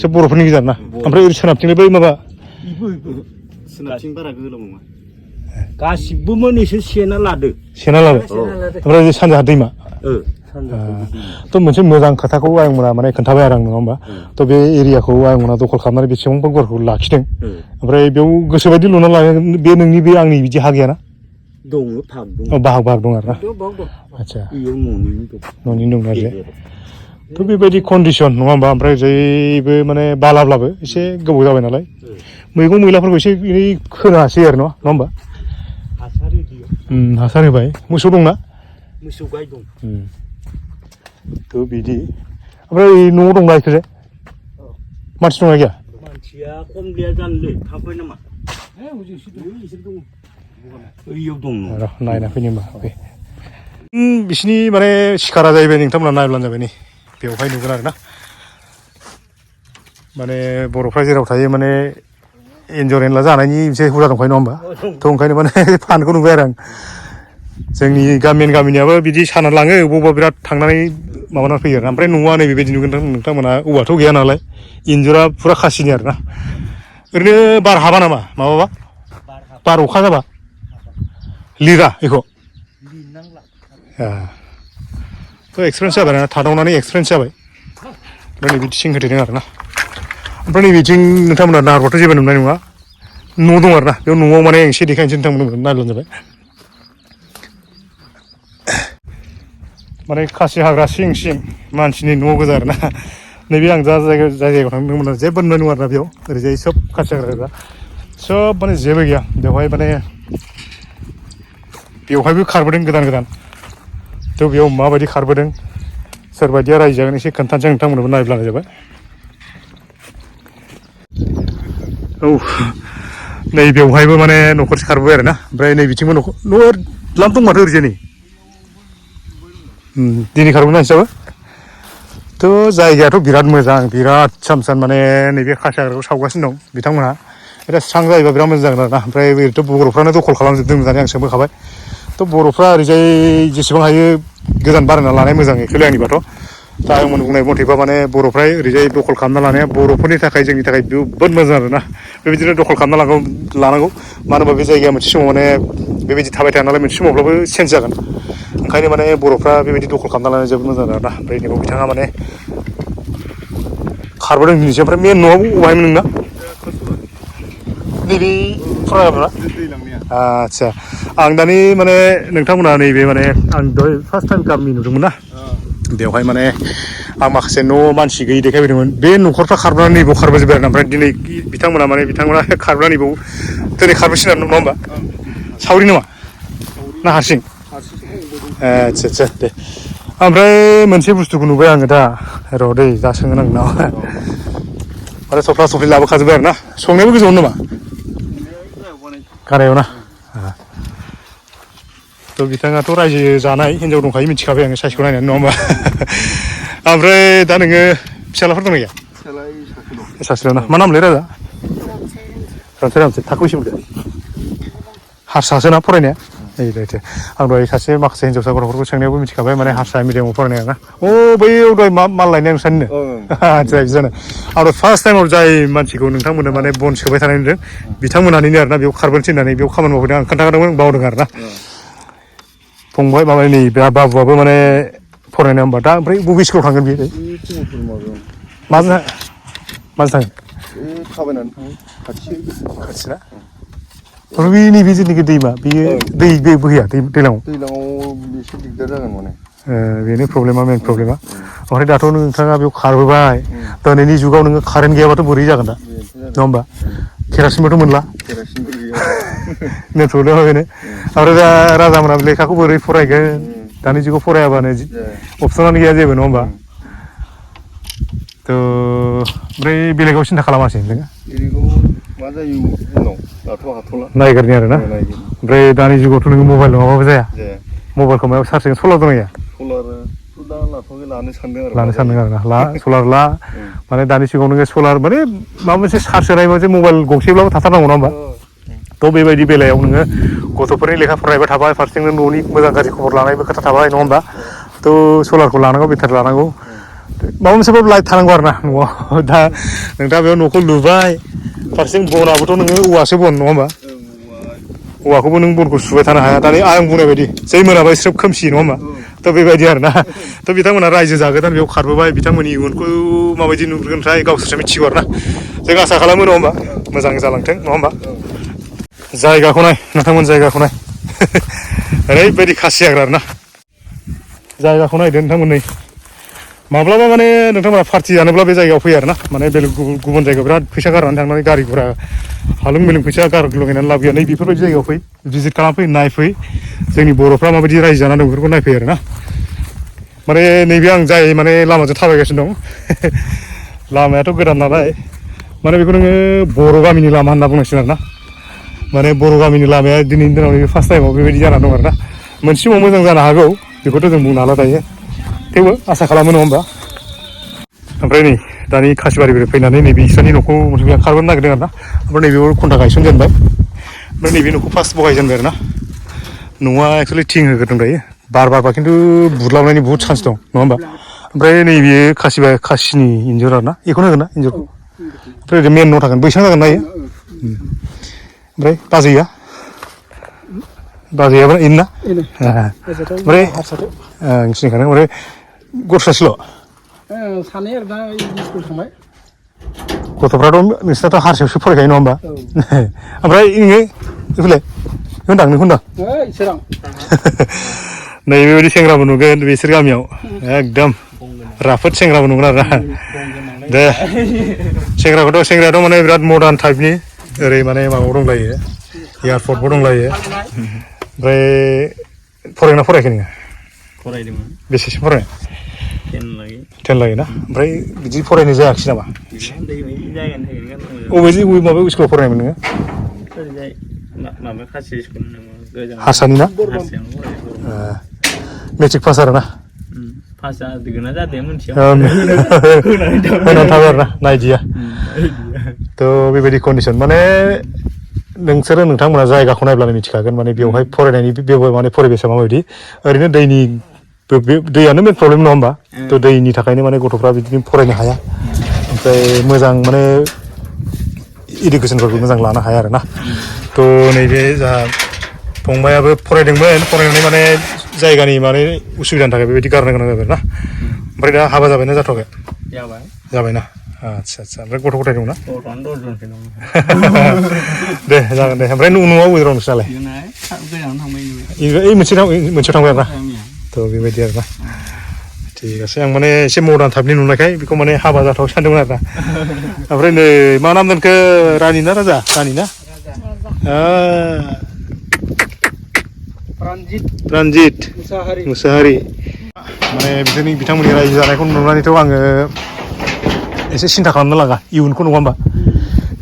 सब बर'फोरनि गेजेर ना ओमफ्राय ओरै सोनाबथिंलाय बै माबा सोनाबथिं बारा गोलाव नङा गासिबो मोन एसे सेना लादो ओमफ्राय सानजाहा दैमा थ' मोनसे मोजां खोथाखौ आयंमोना माने खोन्थाबाय आरो आं नङा होमबा थ' बे एरियाखौ आयंमोना दखल खालामनानै बेसेबांबा गुवारखौ लाखिदों ओमफ्राय बेयाव गोसोबायदि लुना लानो बे नोंनि बे आंनि बिदि हा गैयाना दङ भाग दं बाहाग दं आरोना आदसा न'नि दं आरो थ' बेबायदि कन्डिसन नङा होमबा ओमफ्राय जेबो माने बालाब्लाबो एसे गोबाव जाबाय नालाय मैगं मैलाफोरखौ एसे एनै खोनो हासै आरो नङा होमबा हासार होबाय मोसौ दंना मोसौ गाय दं थ' बिदि ओमफ्राय न'आव दंना इखोजाय मानसि दंना गैया मानसिया खम गैया जानोलै थांबाय नामा ओइयाव दं नायना फैनो होमबा बिसिनि माने सिखारा जाहैबाय नोंथांमोना नायब्लानो जाबाय नै बेवहाय नुगोन आरोना माने बर'फ्रा जेराव थायो माने एन्जर एनला जानायनि मोनसे हुदा दंखायो नङा होमबा थ' ओंखायनो माने फानखौ नुबाय आरो आं जोंनि गामिनियाबो बिदि साना लाङो बबावबा बिराद थांनानै माबानानै फैयो आरो ओमफ्राय न'आ नै बेबायदि नुगोन नोंथांमोना औवाथ' गैया नालाय इन्जुरा फुरा खासिनि आरोना ओरैनो बार हाबा नामा माबाबा बार अखा जाबा लिरा बेखौ थ' एक्सपिरियेन्स जाबाय ना थादावनानै एक्सपिरियेन्स जाबाय ओमफ्राय नै बिदि सिं होथेदों आरोना ओमफ्राय नैबिथिं नोंथांमोना नाहरबाथ' जेबो नुनाय नङा न' दं आरोना बेयाव न'आव माने एसे देखायनोसै नोंथांमोननो नायब्लानो जाबाय माने खासि हाग्रा सिं सिं मानसिनि न' गोजा आरोना नैबे आं जाय जायगायाव थांदोंमोन जेबो नुनाय नङा आरोना बेयाव ओरैजाय सब खासि हाग्रा गोजा सब माने जेबो गैया बेवहाय माने बेवहायबो खारबोदों गोदान थ' बेयाव माबायदि खारबोदों सोरबायदिया रायजो जागोन एसे खोन्थानोसै नोंथांमोननोबो नायब्लानो जाबाय औ नै बेवहायबो माने न'खरसे खारबोबाय आरोना ओमफ्राय नै बिथिंबो न'आव लाम दं माथो ओरैजाय नै दिनै खारबोनाय हिसाबै थ' जायगायाथ' बिराद मोजां बिराद साम माने नैबे खासि हाग्राखौ सावगासिनो दं बिथांमोनहा बिराद स्रां जायोबा बिराद मोजां जागोन आरोना ओमफ्राय ओरैथ' बर'फ्रानो दखल खालामजोबदों होननानै आं सोंबोखाबाय थ' बर'फ्रा ओरैजाय जेसेबां हायो गोजान बारायना लानाय मोजां एक्सुवेलि आंनिबाथ' दा आंमोन बुंनाय मथेबा माने बर'फ्रा ओरैजाय दखल खालामना लानाया बर'फोरनि थाखाय जोंनि थाखाय जोबोद मोजां आरोना बेबायदिनो दखल खालामना लानांगौ मानो होनबा बे जायगाया मोनसे समाव माने बेबायदि थाबाय थाया नालाय मोनसे समावब्लाबो चेन्ज जागोन ओंखायनो माने बर'फ्रा बेबायदि दखल खालामना लानाया जोबोद मोजां आरोना ओमफ्राय नैबाव बिथाङा माने खारबोदों दिनैसो ओमफ्राय मेन न'आव अबहायमोन नोंना नैबे फुराना आदसा आं दानि माने नोंथांमोना नैबे माने आं दहाय फार्स्ट टाइम गामि नुदोंमोन ना बेवहाय माने आं माखासे न' मानसि गैयै देखायफैदोंमोन बे न'खरफ्रा खारबोनानै नैबाव खारबोजोब्बाय आरोना ओमफ्राय दिनै बिथांमोना खारबोनानै नैबाव दिनै खारबोसिगोन आरो नङा होमबा सावरि नामा ना हारसिं आदसा दे ओमफ्राय मोनसे बुस्थुखौ नुबाय आङो दा र' दै दा सोंगोन आं नाव माने सफ्ला लाबोखाजोब्बाय आरोना संनायाबो गोजौआवनो नामा गारायाव ना थ' बिथाङाथ' रायजो जानाय हिन्जाव दंखायो मिथिखाबाय आङो साइसखौ नायनानै नङा होमबा ओमफ्राय दा नोङो फिसालाफोर दंना गैया सासेल'ना मा नामलै राजा रामसे थाखोआव बेसे मोनखो हारसासोना फरायनाया नै दे आं दहाय सासे माखासे हिन्जावसा गथ'फोरखौ सोंनायावबो मिथिखाबाय माने हारसा मिडियामाव फरायनाय आरोना अ बैयाव दहाय माल लायनाय नोंसानिनो आदसा बिदिनो आं फार्स्ट टाइमाव जाय मानसिखौ नोंथांमोना माने बन सोबाय थानाय नुदों बिथांमोनानिनो आरोना बेयाव खारबोनोसै होननानै बेयाव खामानि मावफैदों आं खोन्थाखादोंमोन बावदों आरोना फंबाय माबा नै बाबुआबो माने फरायनाय होमबा दा ओमफ्राय बबे स्कुलाव थांगोन बियो माजों थांगोन थाबायनानै थाङो खाथिना ओमफ्राय नैबे जेनाखि दैमा बेयो दै बोहैया दैलाङाव एसे दिगदार जागोन माने बेनो प्रब्लेमा मेन प्रब्लेमा ओमफ्राय दाथ' नोंथाङा बेयाव खारबोबाय दिनैनि जुगाव नोङो कारेन्ट गैयाबाथ' बोरै जागोन दा नङा होमबा केरासिनबोथ' मोनला मेन प्रब्लेमा बेनो आरो दा राजामोना लेखाखौ बोरै फरायगोन दानि जुगाव फरायाबानो अपसनानो गैया जेबो नङा होमबा थ' ओमफ्राय बेलेगाव सिन्था खालामासै नोङो मा जायो उनाव दाथ' हाथ'ला नायगोरनि आरोना ओमफ्राय दानि जुगावथ' नोङो मबाइल नङाबाबो जाया मबाइलखौ मायाव चार्ज होगोन सलार दं गैया सलारथ' दा लाथ'वाखै लानो सानदों आरोना सलार ला माने दानि जुगाव नोङो सलार माने माबा मोनसे चार्ज होनाय मोनसे मबाइल गंसेब्लाबो थाथारनांगौ नङा होमबा थ' बेबायदि बेलायाव नोङो गथ'फोरनि लेखा फरायबाय थाबाय फारसेथिंनो न'नि मोजां गाज्रि खबर लानायबो खोथा थाबाय नङा होमबा थ' सलारखौ लानांगौ बेटारि लानांगौ माबा मोनसेबाबो लाइट थानांगौ आरो ना न'आव दा नोंथाङा बेयाव न'खौ लुबाय फारसेथिं बनाबोथ' नोङो औवासो बन नङा होमबा औवाखौबो नों बनखौ सुबाय थानो हाया दानि आं बुंनाय बायदि जै मोनाबाय स्रोब खोमसि नङा होमबा थ' बेबायदि आरोना थ' बिथांमोना रायजो जागोदान बेयाव खारबोबाय बिथांमोननि इयुनखौ माबायदि नुग्रोगोनथाय गावसोरसो मिथिगौ आरोना जों आसा खालामो नङा होमबा मोजां जालांथों नङा होमबा जायगाखौ नाय नोंथांमोन जायगाखौ नाय ओरैबायदि खासि हाग्रा आरोना जायगाखौ नायदो नोंथांमोन नै माब्लाबा माने नोंथांमोना पार्टि जानोब्ला बे जायगायाव फैयो आरोना माने बेलेग गुबुन जायगायाव बिराद फैसा गारनानै थांनानै गारि घरा हालुं मेलुं फैसा गारलुंगायनानै लाब गैया नै बेफोरबायदि जायगायाव फै भिजिट खालामफै नायफै जोंनि बर'फ्रा माबायदि रायजो जानानै दं बेफोरखौ नायफै आरोना माने नैबे आं जाय माने लामाजों थाबायगासिनो दं लामायाथ' गोदान नालाय माने बेखौ नोङो बर' गामिनि लामा होनना बुंनांसिगोन आरोना माने बर' गामिनि लामाया दिनैनि दिनाव नैबे फार्स्ट टाइमाव बेबायदि जानानै दं आरोना मोनसे समाव मोजां जानो हागौ बेखौथ' जों बुंनो हाला दायो थेवबो आसा खालामो नङा होमबा ओमफ्राय नै दानि खासिबारिनिफ्राय फैनानै नैबे इसानि न'खौ मोनसे खारबोनो नागिरदों आरोना ओमफ्राय नैबेयाव खुन्था गायसनजेनबाय ओमफ्राय नैबे न'खौ फार्स्ट बहायजेनबाय आरोना न'आ एक्सुवेलि थिं होग्रोदों दायो बार बारबा खिन्थु बुद्लाबनायनि बुहुद चान्स दं नङा होमबा ओमफ्राय नैबे खासिनि इन्जुर आरोना बेखौनो होगोन ना इन्जुरखौ ओमफ्राय ओरै मेन न' थागोन बैसां जागोन ना इयो ओमफ्राय बाजैयाबो इनना ओमफ्राय नोंसिनिखानो ओमफ्राय गथ'सासेल' सानै आरो दा स्कुल थांबाय गथ'फ्राथ' नोंसिनाथ' हारसायावसो फरायखायो नङा होमबा ओमफ्राय नोङो बेखौलाय होनदां नोंखौ होनदां नै बेबायदि सेंग्राबो नुगोन बिसोर गामियाव एकदम राफोद सेंग्राबो नुगोन आरोना दे सेंग्रायाथ' माने बिराद मडार्न टाइपनि ओरै माने माबायाव दंलायो एयारपर्टबो दंलायो ओमफ्राय फरायना फरायाखै नोङो फरायदोंमोन बेसेसो फरायनाय 10 लायो ना ओमफ्राय बिदि फरायनाय जायाखिसै नामा बबे माबायाव स्कुलाव फरायनायमोन नोङो हारसानि ना मेट्रिक पास आरोना होनानै थाबाय आरोना नाइडिया थ' बेबायदि कन्डिसन माने नोंथांमोना जायगाखौ नायब्लानो मिथिखागोन माने बेवहाय फरायनायनि माने परिबेसा माबायदि ओरैनो दैयानो मेन प्रब्लेम नङा होमबा थ' दैनि थाखायनो माने गथ'फ्रा बिदिनो फरायनो हाया ओमफ्राय मोजां माने इडुकेसनफोरखौ मोजां लानो हाया आरोना थ' नैबे जोंहा फंबायाबो फरायनानै माने जायगानि माने उसुबिदानि थाखाय बेबायदि गारनो गोनां जाबाय आरोना ओमफ्राय दा हाबा जाबायना जाथ'वाखै जाबायना आदसा ओमफ्राय गथ' गथाय दंना दे जागोन दे ओमफ्राय न'आव बबे दं नोंसोरनालाय मोनसेयाव थांबाय आरोना थ' बेबायदि आरोना ठीक আছে आं माने एसे मडार्न टाइपनि नुनायखाय बेखौ माने हाबा जाथाव सानदोंमोन आरोना ओमफ्राय नै मा नाम दोनखो रानि ना राजा रानि ना रन्जित मुसाहारि माने बिथांमोननि रायजो जानायखौ नुनानैथ' आङो एसे सिन्था खालामनो लागा इयुनखौ नङा होमबा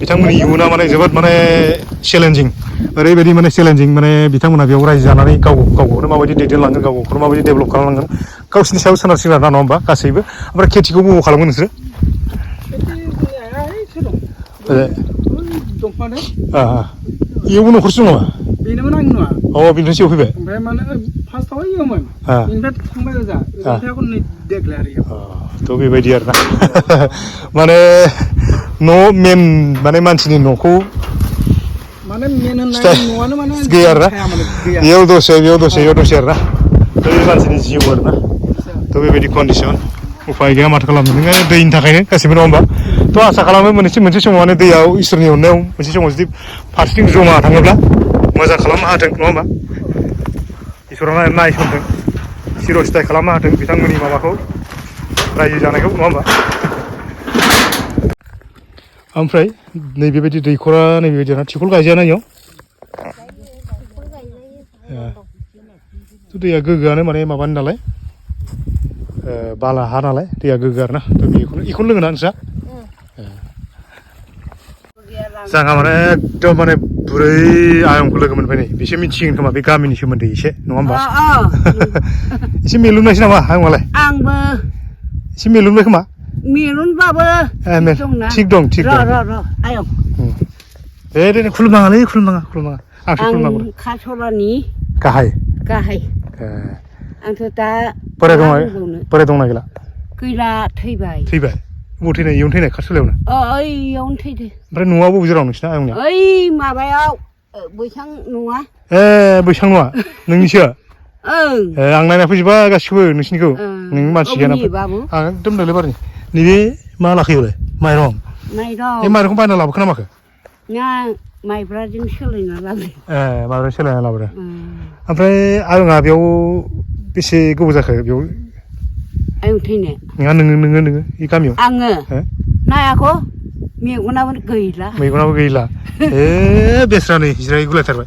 बिथांमोननि इयुना माने जोबोद माने चेलेन्जिं ओरैबायदि माने चेलेन्जिं माने बिथांमोना बेयाव रायजो जानानै गावखौनो माबायदि दैदेनलांगोन गावखौनो माबायदि डेभेलप खालामलांगोन गावसिनि सायाव सोनारसिगोन आरोना नङा होमबा गासैबो ओमफ्राय खेथिखौ बबाव खालामगोन नोंसोरो दंफानो इयावबो न'खरसो दङ नामा? बेनोमोन आंनि न'आ बिनिफ्राय सिगाङाव फैबाय ओमफ्राय माने फार्स्टआव इयोमोन बेनिफ्राय थांबाय ओजा ओमफ्राय आंखौ नै देग्लाय आरो इयाव थ' बेबायदि आरो ना माने न' मेन माने मानसिनि न'खौ माने मेन होननाय न'आनो माने गैया आरो ना गैया बेयाव दसे आरो ना थ' बे मानसिनि जिउ आरो ना थ' बेबायदि कन्डिसन उफाय गैया माथो खालामनो नोङो दैनि थाखायनो गासिबो नङा होमबा थ' आसा खालामो मोनसे समाव माने दैयाव इसोरनि अननायाव मोनसे समाव जुदि फारसेथिं जमा थाङोब्ला मोजां खालामनो हाथों नङा होमबा इसोरा नायसनथों सिर'सिथाय खालामनो हाथों बिथांमोननि माबाखौ रायजो जानायखौ नङा होमबा ओमफ्राय नैबेबायदि दैखरा नैबेबायदि आरोना थिखल गायजायाना इयाव दैया गोग्गोआनो माने माबानि नालाय बाला हा नालाय दैया गोग्गो आरोना बेखौनो लोङो ना नोंस्रा जोंहा माने एकदम माने बुरै आयंखौ लोगो मोनबाय नै बिसोर मिथिगोन खोमा बे गामिनि सोमोन्दै एसे नङा होमबा एसे मेलुनायसो नामा आयंआलाय आंबो एसे मेलुनबाय खोमा मेरुनबाबो थिग दं र' आयं दे खुलुमनाङालै खुलुमनाङा आंसो खुलुमनांगौ आं खासरानि गाहाय आंथ' दा बोराय दंना गैला गैला थैबाय बबाव थैनाय इयावनो थैनाय खारसुलायावनो इयावनो थैदो ओमफ्राय न'आ बबे जेराव नोंसिना आयंनिया ओइ माबायाव बैसां नङा बैसां नङा नोंनिसो आं नायना फैजोबा गासिखौबो नोंसिनिखौ नोंनि मानसि गैया आं एकदम नोंलाय बारनि नैबे मा लाखैयोलाय माइरं बे माइरंखौ बायना लाबोखो ना माखो माइब्राजों सोलायना लाबोदों माइब्राजों सोलायना लाबोदों ओमफ्राय आयंआ बेयाव बेसे गोबाव जाखो बेयाव आयं थैनो नङा नोङो बे गामियाव आङो नायाखौ मेगनाबो गैला बेस्रा नै जिराय गुलायथारबाय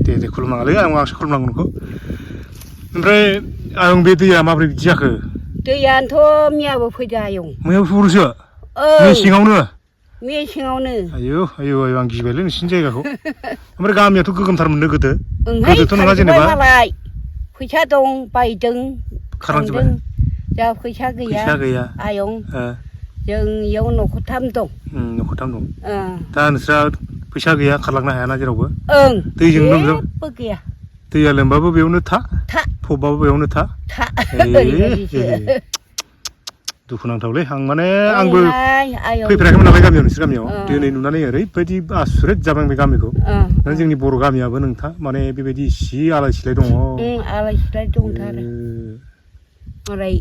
दे खुलुमनाङालै आंसो खुलुमनांगौ नोंखौ ओमफ्राय आयं बे दैया माबोरै बिदि जाखो दैयानोथ' मैयाबो फैदो आयं मैयाबो सफैदोंसो मेसेङावनो आयौ आं गिबायलै नोंसिनि जायगाखौ ओमफ्राय गामियाथ' गोगोमथारमोननो गोदोथ' नङा जेनेबा फैसा दं बायदों खारलांजोबबाय जोंहा फैसा गैया आयं जों इयाव न'खरथाम दं दा नोंस्रा फैसा गैया खारलांनो हायाना जेरावबो दैजों जेबो गैया दैया लोमबाबो बेयावनो था फबबाबो बेयावनो था दुखुनांथावलै आं माने आंबो फैफेराखैमोन नालाय गामियाव नोंसोर गामियाव दिनै नुनानै ओरैबायदि आसुरित जाबाय बे गामिखौ जोंनि बर' गामियाबो नोंथा माने बेबायदि इसे आलाय सिलाय दङ आलाय सिलाय दंथारो ओमफ्राय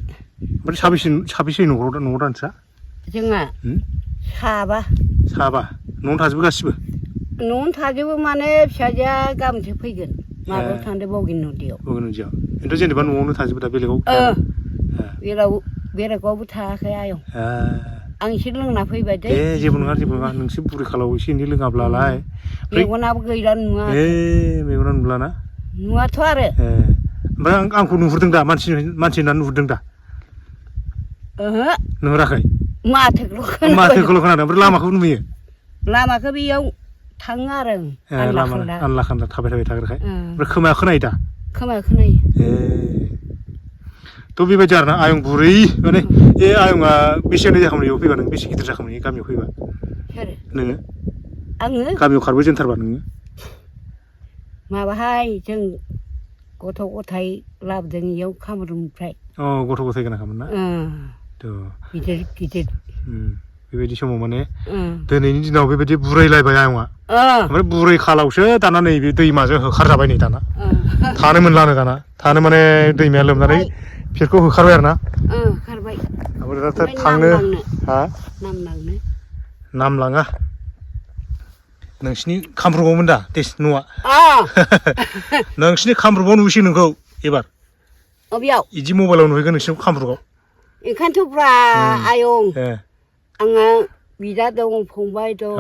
साबेसे न'आव दा नोंस्रा जोंहा साबा न'आवनो थाजोबो गासिबो न'आवनो थाजोबो माने फिसाजोआ गाबोनसो फैगोन माबायाव थांदो बगिन नदियाव खिन्थु जेनेबा न'आवनो थाजोबो दा बेलेगाव बेलेगावबो थायाखै आयं आं एसे लोंना फैबाय दे जेबो नङा नोंसोर बुरि खालाव एसे एनै लोङाब्लालाय मेगनाबो गैला नुवा मेगना नुलाना नुवाथ' आरो ओमफ्राय आंखौ नुहुरदों दा मानसि होननानै नुहुरदों दा नुहुराखै माथोखौल' खोनादों ओमफ्राय लामाखौ नुयो लामाखौ बेयाव थाङो आरो आनला खान्दा थाबाय थाग्राखाय ओमफ्राय खोमाया खोनायो दा खोनायो थ' बेबायदि आरोना आयं बुरै माने आयंआ बेसेबां जाखामोन बेयाव फैबा नों बेसे गिदिर जाखामोन गामियाव फैबा नोङो आङो गामियाव खारबो जेनथारबा नोङो माबाहाय जों गथ' गथाय लाबोदों इयाव कामरुननिफ्राय गथ' गथाय गोनांखामोन ना गिदिर बेबायदि समाव माने दिनैनि दिनाव बेबायदि बुरायलायबाय आयंआ ओमफ्राय बुरै खालावसो दाना नै बे दैमाजों होखारजाबाय नै दाना थानो मोनलानो दाना थानो माने दैमाया लोमनानै बिसोरखौ होखारबाय आरो ना ओमफ्राय थांनो नाम लाङा नोंसिनि कामरुपआवमोन दा न'आ नोंसिनि कामरुपआव नुहैसै नोंखौ एबार बिदि मबाइलाव नुहैगोन नोंसिनि कामरुपआव ओंखायनोथ' ब्रा आयं आंहा बिदा दं फंबाय दं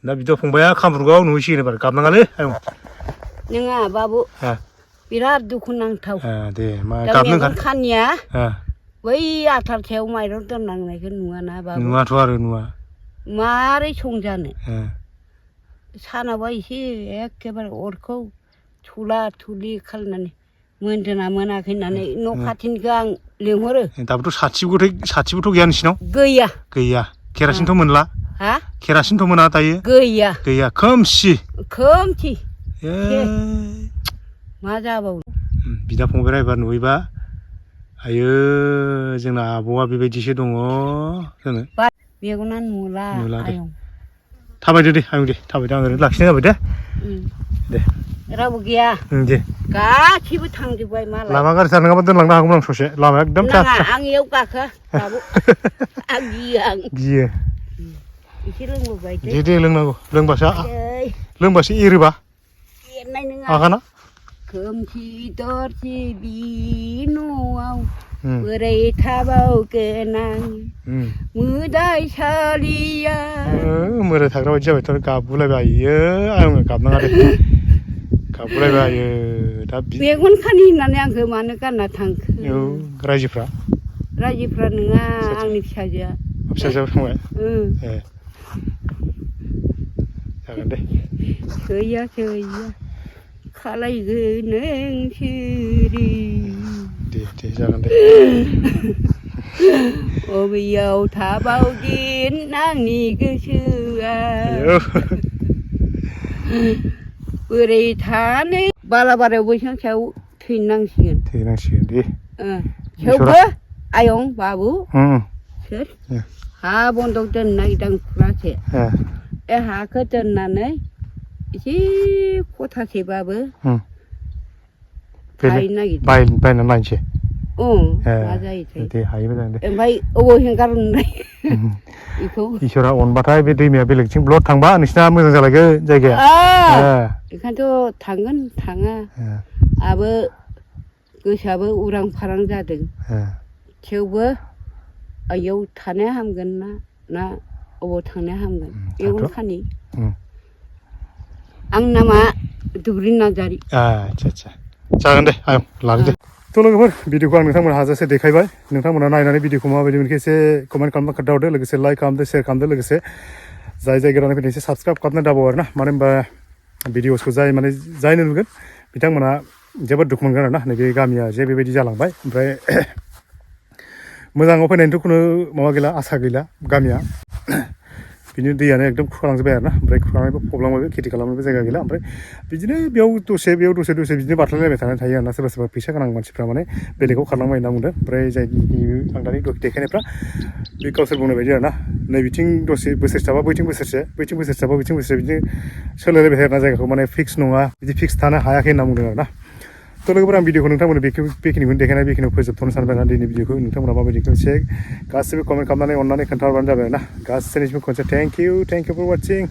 दा बिदा फंबाया कामरुपआव नुहैसिगोन एबार गाबनाङालै आयं नङा बाबु बिराद दुखुनांथाव दे मा गाबनो खानिया बै आथालथायाव माइरं दोननांनायखौ नुवाना बाबु नुवाथ' आरो नुवा मारै संजानो सानावबा एसे एखेबारे अरखौ थुला थुलि खालामनानै मोनदोंना मोनाखै होननानै न' खाथिनिखौ आं लिंहरो दाबोथ' साथिबोथ' गैया नोंसिनाव गैया केरासिनथ' मोनला 하? 케라신도 모나 다이? 그야. 그야 검시. 검지. 예. 맞아 봐. 비다 퐁베라 바 누이바. 아유, जोंना आबौआ बेबायदिसो दङ जोङो मेगनानो नुला आयं थाबायदो दे आयं दे थाबायदो आं ओरैनो लाखिना जाबाय दे दे रावबो गैया दे गासिबो थांजोब्बाय मालाय लामा गाज्रि थार नङाबा दोनलांनो हागौमोन आं ससे लामाया एकदम नाङा आं इयाव गाखोआ बाबु आं गियो एसे लोंबोबाय दे दे लोंनांगौ लोंबासो एरोबा एरनाय नङा आगाना खोमसि दरसि बि न'आव बोरै थाबावगोन आं मोदाय सालिया मोदाय थाग्रा बायदि जाबायथ' गाबगुलायबाय आयो आयं गाबनाङा दे गाबगुलायबाय आयो दा मेगन खानि होननानै आंखौ मानो गानना थांखो रायजोफ्रा नङा आंनि फिसाजोआ फिसाजोआ फंबाय ए जागोन दे गैया खालायगोन नोंसोरो दे जागोन दे अबेयाव थाबावगोन आंनि गोसोआ बोरै थानो बालाबारियाव बैसां सायाव थैनांसिगोन दे थेवबो आयं बाबु सोर हा बन्दक दोननो नागिरदों फुरासे बे हाखौ दोननानै एसे खथासेबाबो गायनो नागिरदों बायना नायनोसै मा जायोथाय दे हायोबा जागोन दे ओमफ्राय अबाव हेंगारनाय बेखौ इसोरा अनबाथाय बे दैमाया बेलेगथिं ब्लड थांबा नोंसिना मोजां जालायगोन जायगाया बेखायनोथ' थांगोन थाङा आबो गोसोआबो उरां फारां जादों थेवबो आइयाव थानाया हामगोन ना अबाव थांनाया हामगोन मेगन खानि आं नामा दुब्रि नार्जारि आच्छा जागोन दे आयं लादो दे थ' लोगोफोर भिडिअखौ आं नोंथांमोना हाजासे देखायबाय नोंथांमोना नायनानै भिडिअखौ माबायदि मोनखो एसे कमेन्ट खालामना खोन्थाहरदो लोगोसे लाइक खालामदो शेयार खालामदो लोगोसे जाय गोदान फैदों एसे साबस्क्राइब खालामना दाबाव आरोना मानो होनबा भिडिअसखौ जायनो नुगोन बिथांमोना जोबोद दुखु मोनगोन आरोना नैबे गामिया जे बेबायदि जालांबाय ओमफ्राय मोजाङाव फैनायनिथ' खुनु माबा गैला आसा गैला गामिया बिनि दैयानो एकदम खुरखालांजोब्बाय आरोना ओमफ्राय खुरखानायबो फबलांबायबो खेथि खालामनोबो जायगा गैला ओमफ्राय बिदिनो बेयाव दसे बिदिनो बारलायलायबाय थानानै थायो आरोना सोरबा फैसा गोनां मानसिफ्रा माने बेलेगाव खारलांबाय होनना बुंदों ओमफ्राय जायनि आं दानि देखायनायफ्रा बे गावसोर बुंनाय बायदि आरोना नै बिथिं दसे बोसोरसे थाबा बैथिं बोसोरसे बिदिनो सोलायलायबाय थायो आरोना जायगाखौ माने फिक्स नङा बिदि फिक्स थानो हायाखै होनना बुंदों आरोना थ' लोगोफोर आं भिडिअखौ नोंथांमोननो बेखिनिखौनो देखायनाय बेखिनियाव फोजोबथ'नो सानबाय आरोना दिनै भिडिअखौ नोंथांमोना माबायदिखौ एसे गासिबो कमेन्ट खालामनानै अननानै खोन्थाहरबानो जाबाय आरोना गासैनिसिमबो खनसे थेंक इउ फर वाचिं